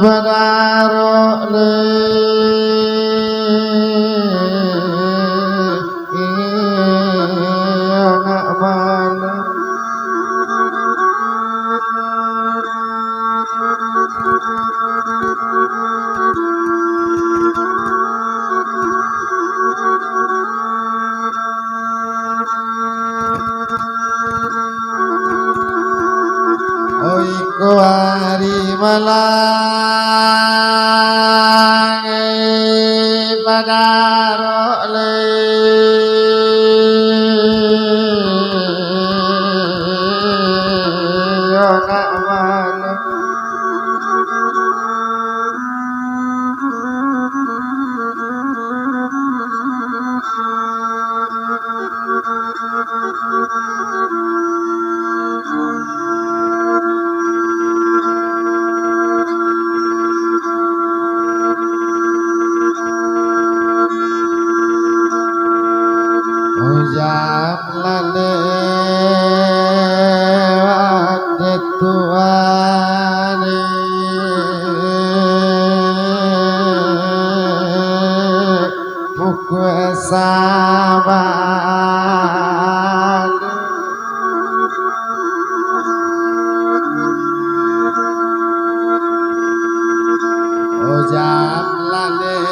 badaro le anak malam Oiko hari malang badaro le anak malam Jangan lewat Tuhan pukul sabar oh jangan lewat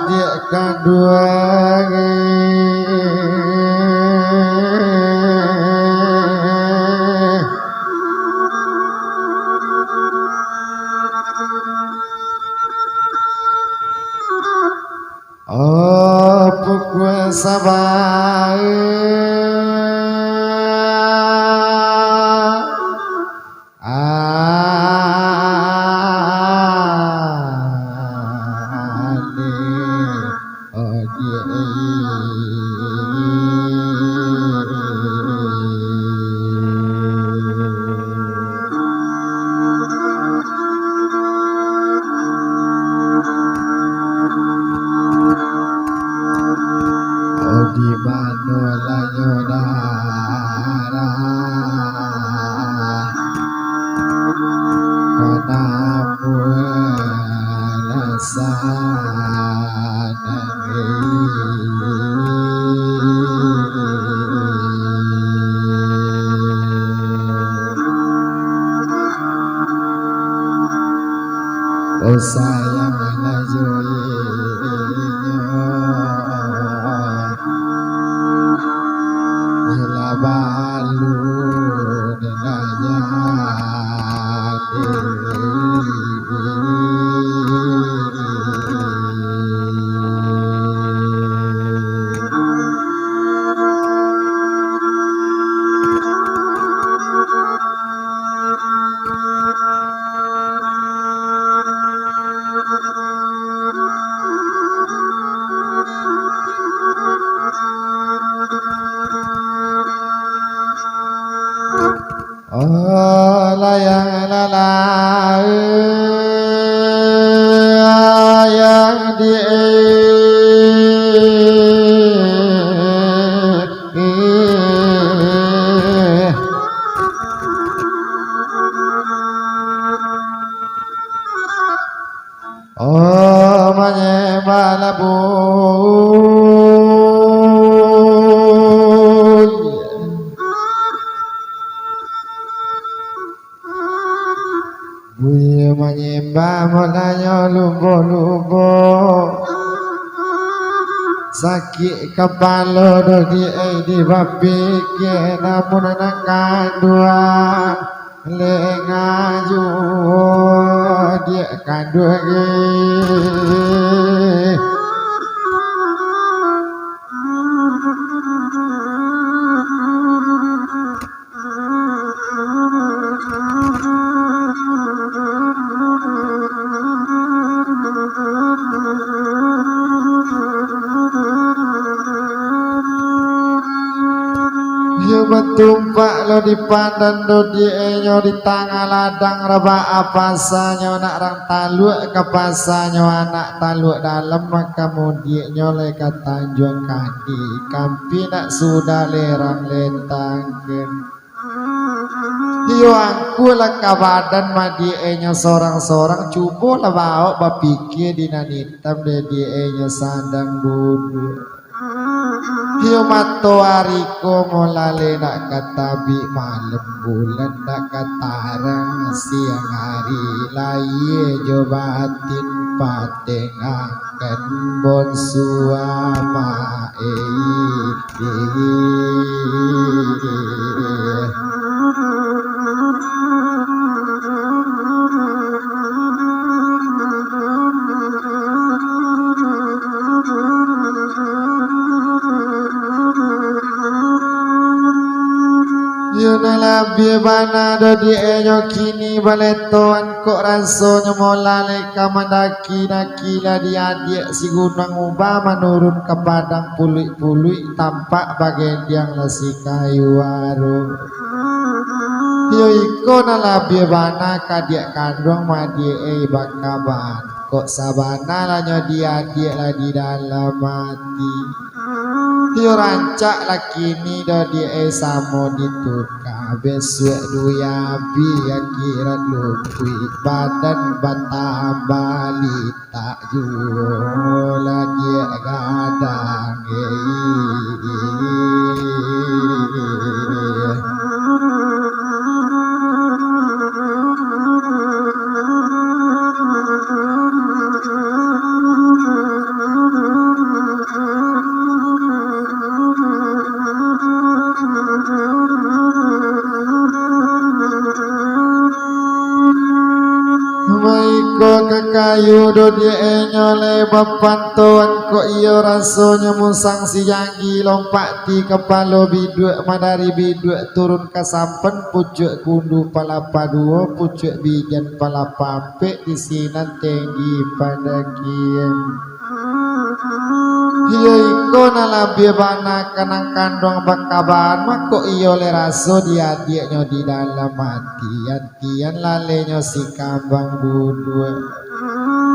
dia kedua oh pukul sabar di mana layodara kanamu oh sayang balu oh layang lala yang di oh menyembah labu bunyi menyembah mulanya lubo-lubo sakit kepala di babik namun anak kandua lengaju dia kandua Betumpak lo di pandan do di enyo di tangga ladang raba apasanyo nak rang taluk kepasanyo anak taluk dalam maka mudienyo leka tanjung kaki kampi nak sudah lerang lentangken Yo angku lah kabadan madi enyo sorang-sorang cubo lah bawa bapikir dina nitam de enyo sandang budu. Yo mato ariko molale nak katabi malam bulan nak katarang siang hari laye jo batin pateng akan bon suama Yuna labie bana do di enyo kini baletoan kok rasonyo molale kamandaki nakila di adik si gunung ubah menurun ke padang puluh-puluh tampak bagian yang lesi kayu waru. Yo iko na labie bana kadiak kandung madie bakaban kok sabana lanyo di adik lah di dalam mati. Yo rancak lakini do di samo dituka besok duya bi akhirat lupi badan bata balita juo lagi gadang Maiko kekayu do dia enyole bapantuan ko iyo rasanya musang si janggi lompat di kepala biduk madari biduk turun ke sampen pucuk kundu palapa duo pucuk bijan palapa ampek di sinan tinggi pada kian. Hiyo iko nalabie bana kanang kandong bakaban mako iyo le raso dia nyo di dalam mati antian lalenyo si kambang budue.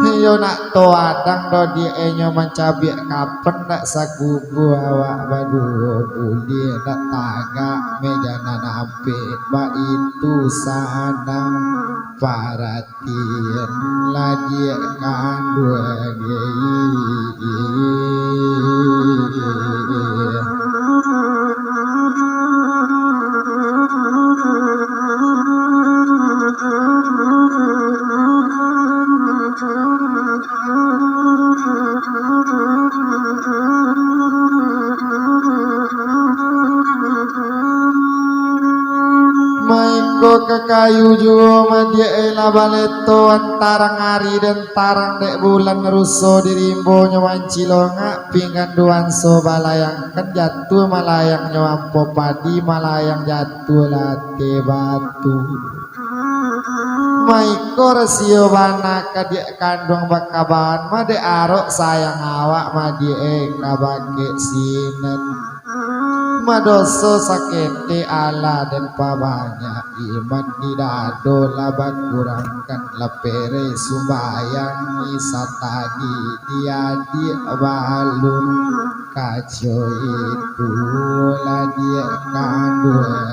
Hiyo nak to adang do di enyo mencabik kapen nak sakubu awak badu buli nak taga mejana nape ba itu sanang paratian lagi kandua Maiko kekayu juo madia ela baleto antara ngari dan tarang dek bulan ruso dirimbo nyawan cilonga pinggan duan so balayang kan jatuh malayang nyawam popadi malayang jatuh late batu. Maiko resio bana kadia kandung bakaban made arok sayang awak madie kabake sinet madoso sakete ala dan pabanya iman didado laban kurangkan lepere sumbayang isatagi diadi balun kaco itu ladia kandung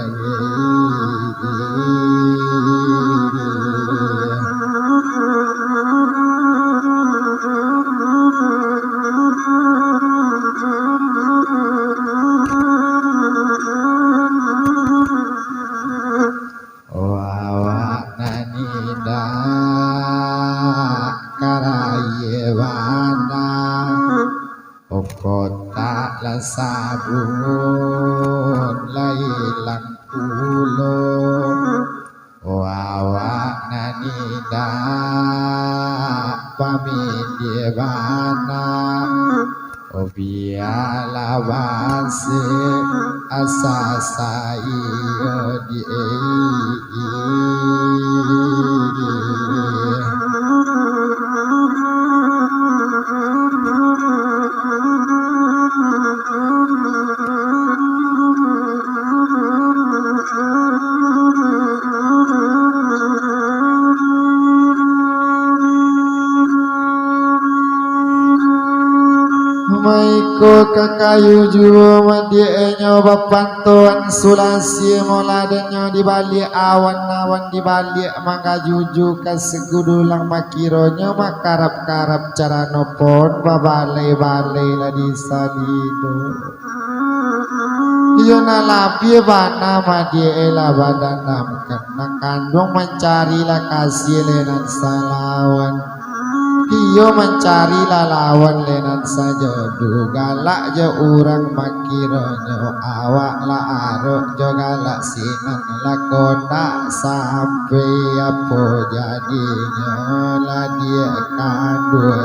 kota la sabun lailang kulo wawa nanida pamidye bana obiala wase asasai di Maiko kekayu juwa dia nyoba pantuan sulasi moladenyo di balik awan-awan di balik mangga juju kasegudulang makironyo makarap-karap cara nopon babalai-balai lah di salido iyo nalapi bana madie ela badanam karena kandung mencari lah kasih lenan salawan iyo mencari lawan lenan saja du galak je orang makironyo awak la arok jo galak sinan lakona sampai apa jadinya lah dia kadua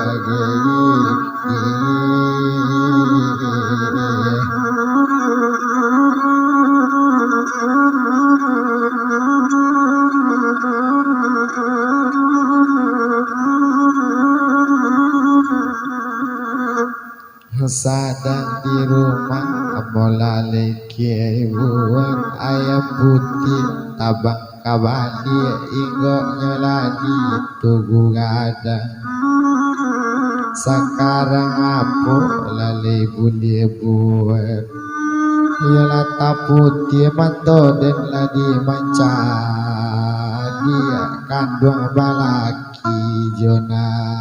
sadang di rumah molale kiai buang ayam putih tabang kabali ingok nyoladi tugu gadang sekarang apa lale bundi buang ialah taputi manto dan ladi mencari kandung balaki jona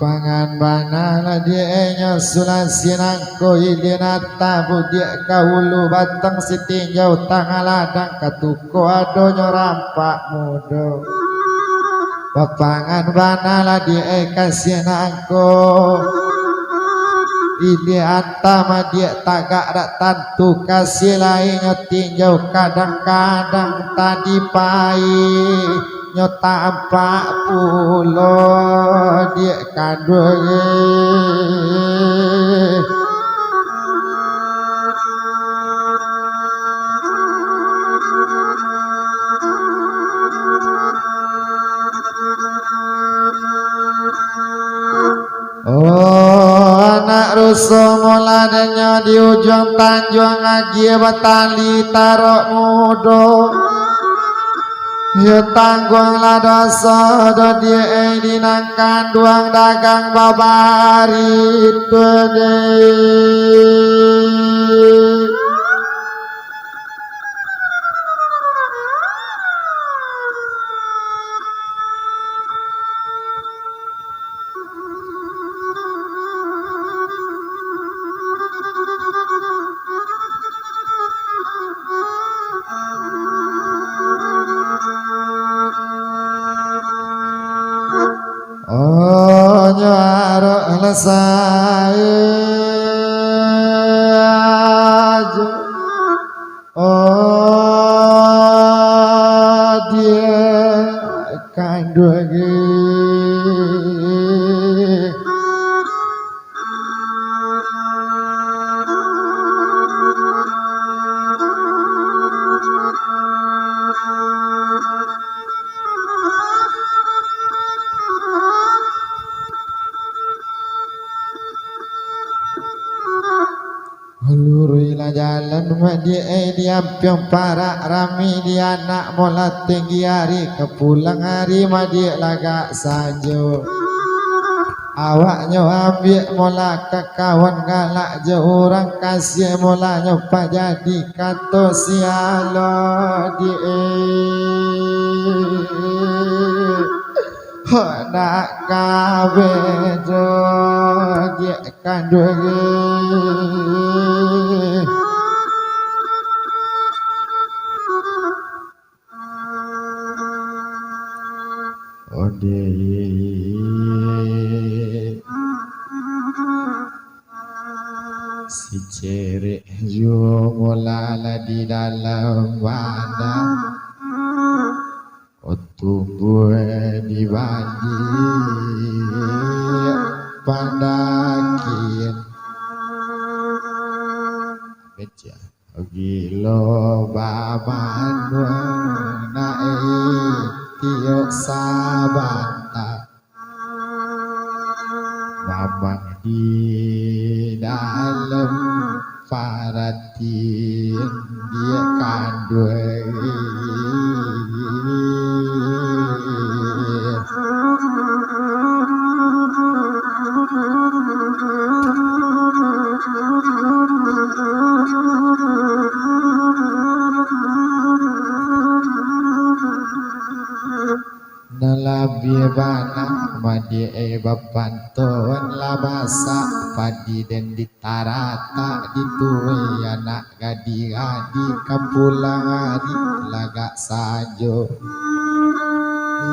pangan bana la dia nya sulasinan ko ilinata budia kaulu batang sitinjau tangaladang katuko adonyo rampak mudo papangan bana la dia kasinan ko ini antama dia tagak dak tantu kasih lainnya tinjau kadang-kadang tadi pai nyota empat puluh dia kandung anak rusuh muladannya di ujung tanjung agi batali tarok mudo ya tanggung lah dosa do dia dinangkan duang dagang babari tede selesai aja dia kandung jalan dia diampiang para rami dia nak mola tinggi hari kepulang hari dia lagak saja awaknya ambil mola ke kawan galak je orang kasih mola nyopa jadi kata sialo dia nak kabedo dia kandung de si cerek mulala di dalam badan tumbuh di balik pandakin beca gilo baban naik tiok sabata babang di dalam paratin dia kandung nalabi bana madi bapanton labasa padi dan ditarata dituwe anak gadi-gadi kapulang adi lagak sajo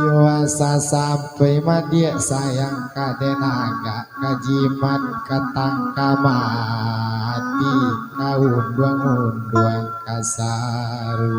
yuasa sampai madi sayang kadenaga kajimat katangka mati kaunduang-unduang kasaru